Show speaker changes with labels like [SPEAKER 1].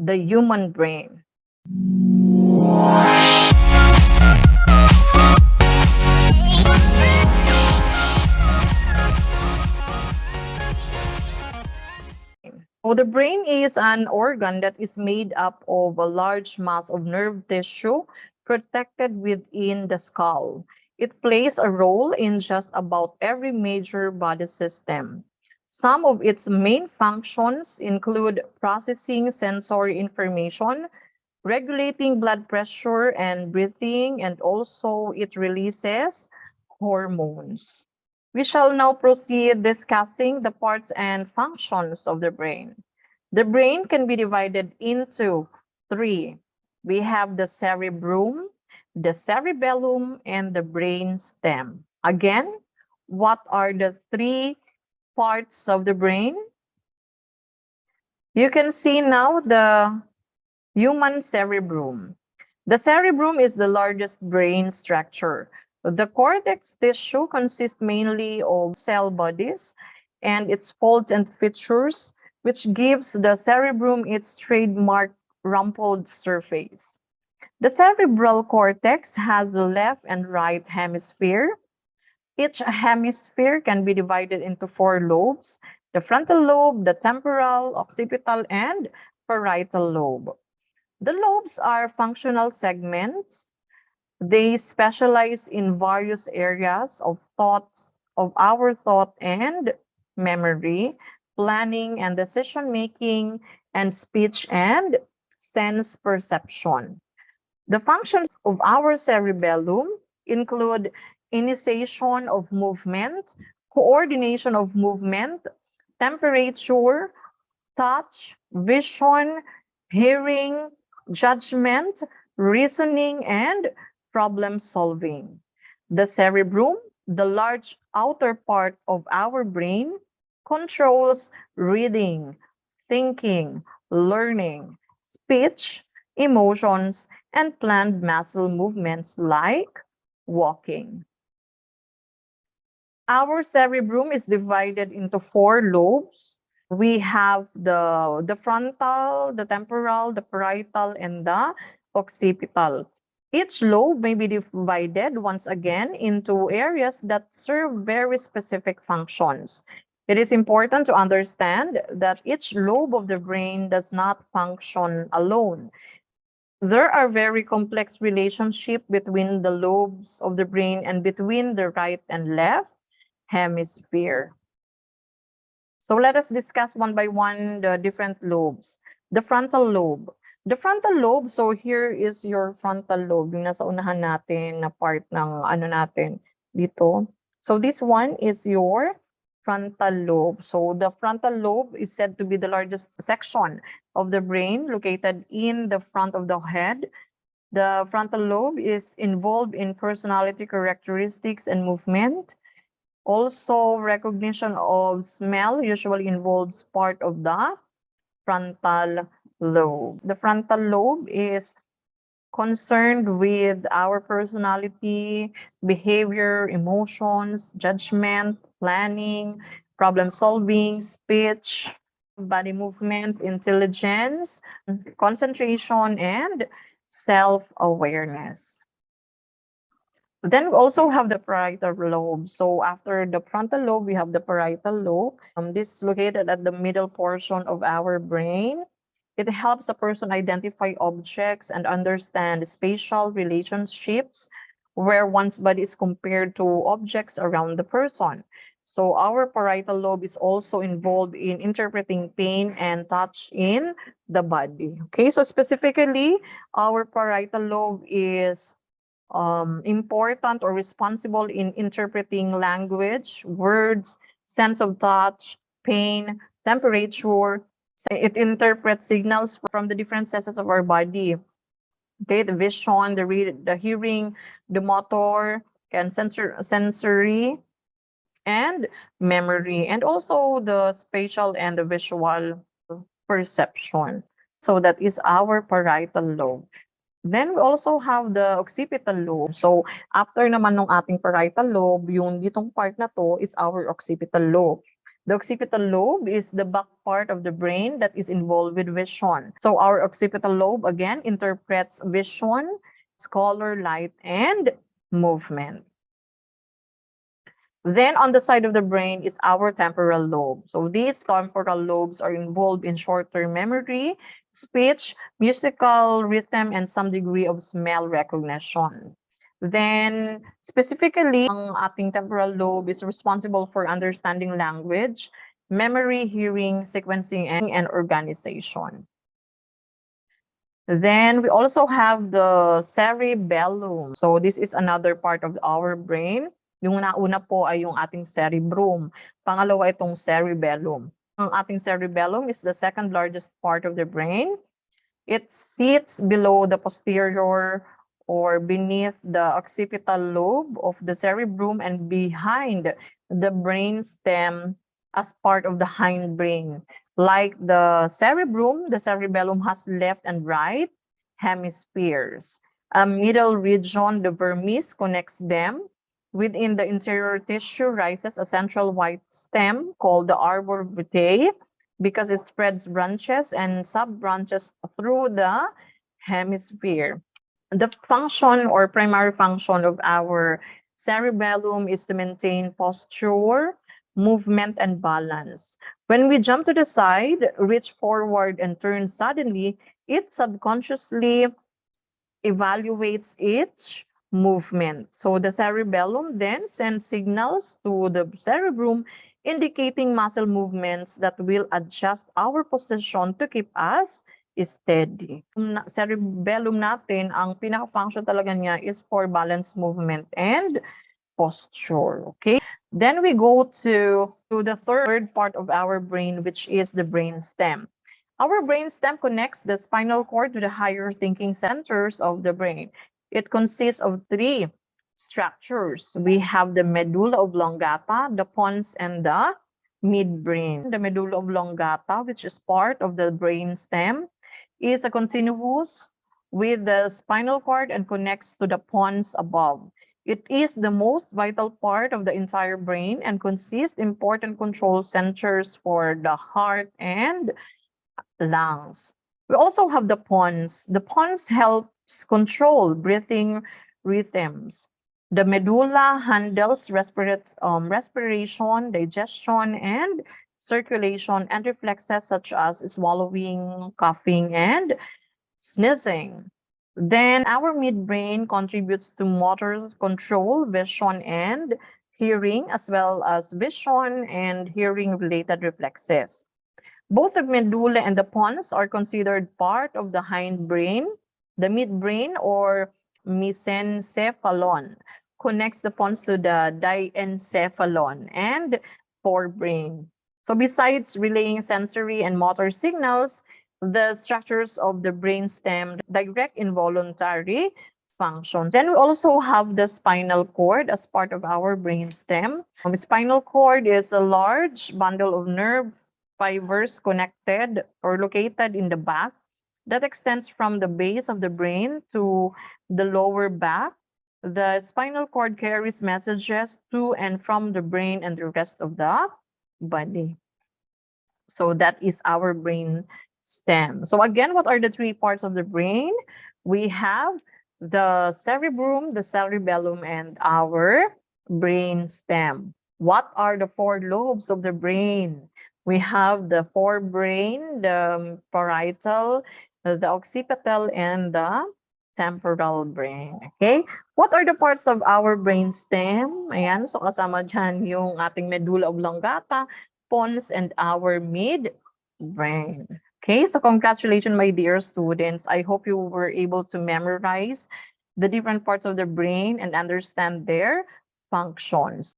[SPEAKER 1] the human brain. So the brain is an organ that is made up of a large mass of nerve tissue protected within the skull. It plays a role in just about every major body system. Some of its main functions include processing sensory information, regulating blood pressure and breathing, and also it releases hormones. We shall now proceed discussing the parts and functions of the brain. The brain can be divided into three. We have the cerebrum, the cerebellum, and the brainstem. Again, what are the three parts of the brain? You can see now the human cerebrum. The cerebrum is the largest brain structure. The cortex tissue consists mainly of cell bodies and its folds and features, which gives the cerebrum its trademark rumpled surface. The cerebral cortex has the left and right hemisphere. Each hemisphere can be divided into four lobes: the frontal lobe, the temporal, occipital, and parietal lobe. The lobes are functional segments. They specialize in various areas of thoughts, of our thought and memory, planning and decision making, and speech and sense perception. The functions of our cerebellum include initiation of movement, coordination of movement, temperature, touch, vision, hearing, judgment, reasoning, and problem solving. The cerebrum, the large outer part of our brain, controls reading, thinking, learning, speech, emotions, and planned muscle movements like walking. Our cerebrum is divided into four lobes. We have the frontal, the temporal, the parietal, and the occipital. Each lobe may be divided once again into areas that serve very specific functions. It is important to understand that each lobe of the brain does not function alone. There are very complex relationships between the lobes of the brain and between the right and left hemisphere. So let us discuss one by one the different lobes. The frontal lobe. The frontal lobe, so here is your frontal lobe, yung nasa unahan natin na part ng ano natin dito. So this one is your frontal lobe. So the frontal lobe is said to be the largest section of the brain located in the front of the head. The frontal lobe is involved in personality characteristics and movement. Also, recognition of smell usually involves part of the frontal lobe. The frontal lobe is concerned with our personality, behavior, emotions, judgment, planning, problem solving, speech, body movement, intelligence, concentration, and self-awareness. Then we also have the parietal lobe. So after the frontal lobe, we have the parietal lobe. This is located at the middle portion of our brain. It helps a person identify objects and understand spatial relationships where one's body is compared to objects around the person. So our parietal lobe is also involved in interpreting pain and touch in the body. Okay, so specifically, our parietal lobe is important or responsible in interpreting language, words, sense of touch, pain, temperature. It interprets signals from the different senses of our body. Okay, the vision, the hearing, the motor, and sensory, and memory, and also the spatial and the visual perception. So that is our parietal lobe. Then we also have the occipital lobe. So after naman ng ating parietal lobe, yung ditong part na to is our occipital lobe. The occipital lobe is the back part of the brain that is involved with vision. So our occipital lobe again interprets vision, color, light, and movement. Then on the side of the brain is our temporal lobe. So these temporal lobes are involved in short-term memory, speech, musical rhythm, and some degree of smell recognition. Then specifically, ang ating temporal lobe is responsible for understanding language, memory, hearing, sequencing, and organization. Then we also have the cerebellum. So this is another part of our brain. Yung nauna po ay yung ating cerebrum. Pangalawa itong cerebellum. Ang ating cerebellum is the second largest part of the brain. It sits below the posterior or beneath the occipital lobe of the cerebrum and behind the brainstem as part of the hindbrain. Like the cerebrum, the cerebellum has left and right hemispheres. A middle region, the vermis, connects them. Within the interior tissue rises a central white stem called the arbor vitae because it spreads branches and sub-branches through the hemisphere. The function or primary function of our cerebellum is to maintain posture, movement, and balance. When we jump to the side, reach forward, and turn suddenly, it subconsciously evaluates each movement. So the cerebellum then sends signals to the cerebrum indicating muscle movements that will adjust our position to keep us steady. Cerebellum natin, ang pinaka-function talaga niya is for balance movement and posture. Okay? Then we go to the third part of our brain, which is the brainstem. Our brainstem connects the spinal cord to the higher thinking centers of the brain. It consists of three structures. We have the medulla oblongata, the pons, and the midbrain. The medulla oblongata, which is part of the brainstem, is a continuous with the spinal cord and connects to the pons above. It is the most vital part of the entire brain and consists important control centers for the heart and lungs. We also have the pons. The pons helps control breathing rhythms. The medulla handles respiration, digestion, and circulation, and reflexes such as swallowing, coughing, and sneezing. Then our midbrain contributes to motor control, vision, and hearing, as well as vision and hearing related reflexes. Both the medulla and the pons are considered part of the hindbrain. The midbrain or mesencephalon connects the pons to the diencephalon and forebrain. So besides relaying sensory and motor signals, the structures of the brainstem direct involuntary functions. Then we also have the spinal cord as part of our brainstem. The spinal cord is a large bundle of nerve fibers connected or located in the back that extends from the base of the brain to the lower back. The spinal cord carries messages to and from the brain and the rest of the body. So that is our brain stem. So again, what are the three parts of the brain? We have the cerebrum, the cerebellum, and our brain stem. What are the four lobes of the brain? We have the forebrain, the parietal, the occipital, and the temporal brain. Okay? What are the parts of our brain stem? Ayan, so kasama dyan yung ating medulla oblongata, pons, and our midbrain. Okay, so congratulations, my dear students. I hope you were able to memorize the different parts of the brain and understand their functions.